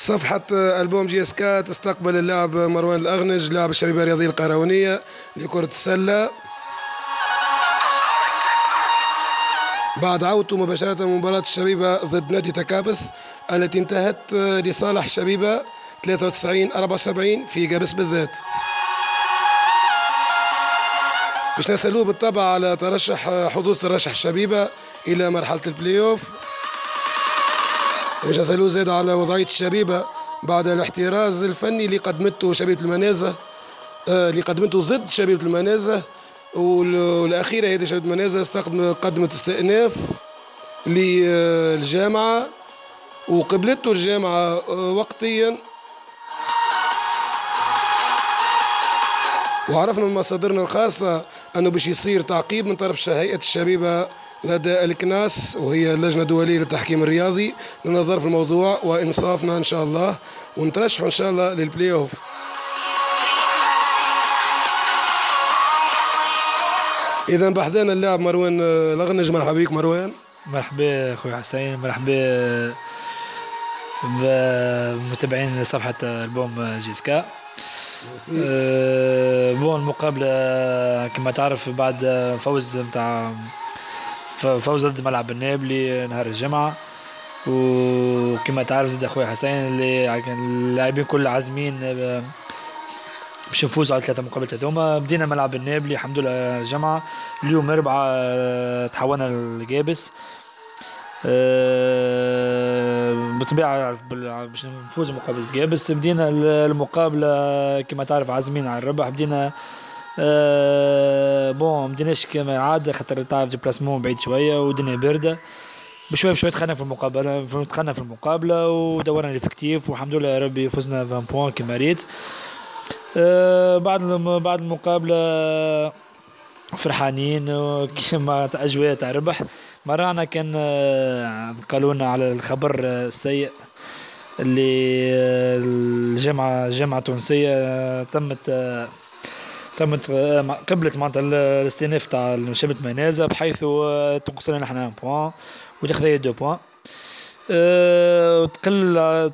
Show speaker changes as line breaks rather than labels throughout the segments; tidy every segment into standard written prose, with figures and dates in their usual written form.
صفحة ألبوم جي اس كا تستقبل اللاعب مروان الأغنج لاعب الشبيبة الرياضية القروينية لكرة السلة بعد عودته مباشرة من مباراة الشبيبة ضد نادي تكابس التي انتهت لصالح الشبيبة 93-74 في جابس بالذات. باش نسألوه بالطبع على حظوظ ترشح الشبيبة إلى مرحلة البلاي أوف. باش نسألوه زاد على وضعية الشبيبة بعد الاحتراز الفني اللي قدمته شبيبة المنازة اللي قدمته ضد شبيبة المنازة، والأخيرة هذه شبيبة المنازة قدمت استئناف للجامعة وقبلته الجامعة وقتيا. وعرفنا من مصادرنا الخاصة أنه باش يصير تعقيب من طرف هيئة الشبيبة لدى الكناس وهي اللجنة الدولية للتحكيم الرياضي للنظر في الموضوع وإنصافنا إن شاء الله ونترشحوا إن شاء الله للبلاي أوف. إذا بحذانا اللاعب مروان الأغنج. مرحبا بك مروان.
مرحبا أخوي حسين، مرحبا بمتابعين صفحة ألبوم جيسكا. بون المقابلة كما تعرف بعد فوز ضد ملعب النابلي نهار الجمعة، وكما تعرف زاد أخوي حسين اللي اللاعبين كل عازمين باش نفوزوا على 3 مقابلات هذوما. بدينا ملعب النابلي الحمد لله الجمعة، اليوم 4 تحولنا للجابس بالطبيعة باش نفوزوا مقابلة جابس. بدينا المقابلة كما تعرف عازمين على الربح. بدينا بون مديناش كما عادة خاطر تعرف ديبلاسمون بعيد شوية والدنيا باردة. بشوي دخلنا في المقابلة ودورنا الافكتيف والحمد لله يا ربي فزنا 20 بوان كما ريت. بعد المقابلة فرحانين كما أجواء تاع ربح. مرانا كان قالوا لنا على الخبر السيء اللي الجامعة التونسية تمت قبلت معناتها الاستئناف تاع شبيبة منازة بحيث تنقص لنا نحن 1 بوان وتاخذ هي 2 بوان.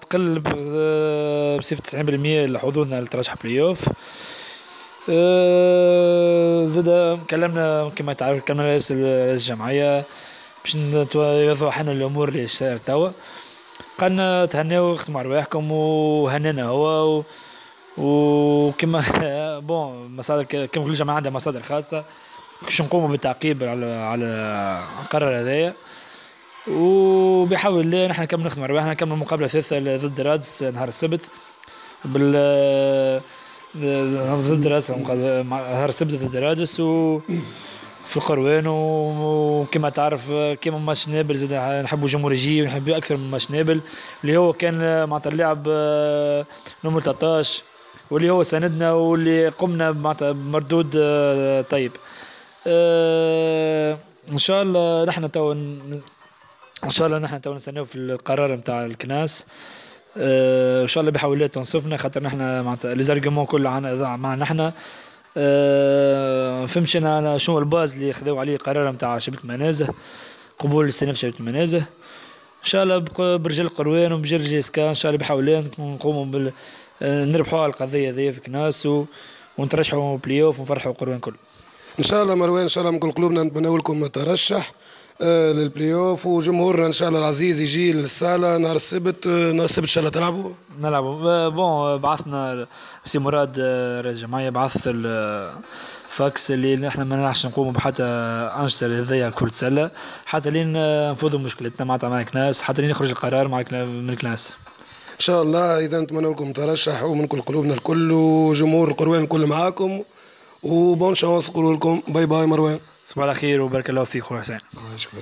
تقل بصفة 90% حظوظنا للترشح بلاي اوف. زاد كلمنا كما تعرف رئيس الجمعية باش يوضح لنا الامور اللي صاير توا. قالنا تهناو اختموا رواحكم وهننا هو وكما بون مصادر كما كل جماعة عندها مصادر خاصة باش نقوموا بالتعقيب على القرار هذايا. وبحاول الله نحن كم نخدم رواحنا. كم المقابلة 3 ضد رادس نهار السبت ضد رادس نهار السبت ضد رادس في القروان. وكما تعرف كما ماتش نابل زاد نحبوا جمهور يجي ونحبوا اكثر من ماتش نابل اللي هو كان معناتها اللاعب نمر 13 واللي هو ساندنا واللي قمنا معناتها بمردود طيب. ان شاء الله نحن تو نستناو في القرار نتاع الكناس. ان شاء الله بحول الله تنصفنا خاطر نحن معناتها لي زارغومون كلها معنا نحن. فهمتش انا شنو الباز اللي خذوا عليه قرار نتاع شبيبة منازة قبول الاستئناف شبيبة منازة. ان شاء الله برجال القروان وبرجال جيسكا ان شاء الله بحول الله نقوموا نربحوا على القضيه هذه في الكناس ونترشحوا بلاي اوف ونفرحوا القروان كل.
ان شاء الله مروان ان شاء الله من كل قلوبنا نتمنى لكم ترشح للبلاي اوف وجمهورنا ان شاء الله العزيز يجي للصاله نهار السبت. ان شاء الله
نلعبوا. بون بعثنا سي مراد رئيس الجمعيه بعث الفاكس اللي نحن ما نعرفش نقوموا بحتى انشطه هذيا كرة سله حتى لين نفوضوا مشكلتنا مع الكناس حتى لين يخرج القرار من الكناس
ان شاء الله. اذا نتمنى لكم ترشح ومن كل قلوبنا الكل وجمهور القروان الكل معاكم وبون شانس نقول لكم باي باي مروان.
صباح الخير وبارك الله فيك خويا حسين.
شكرا.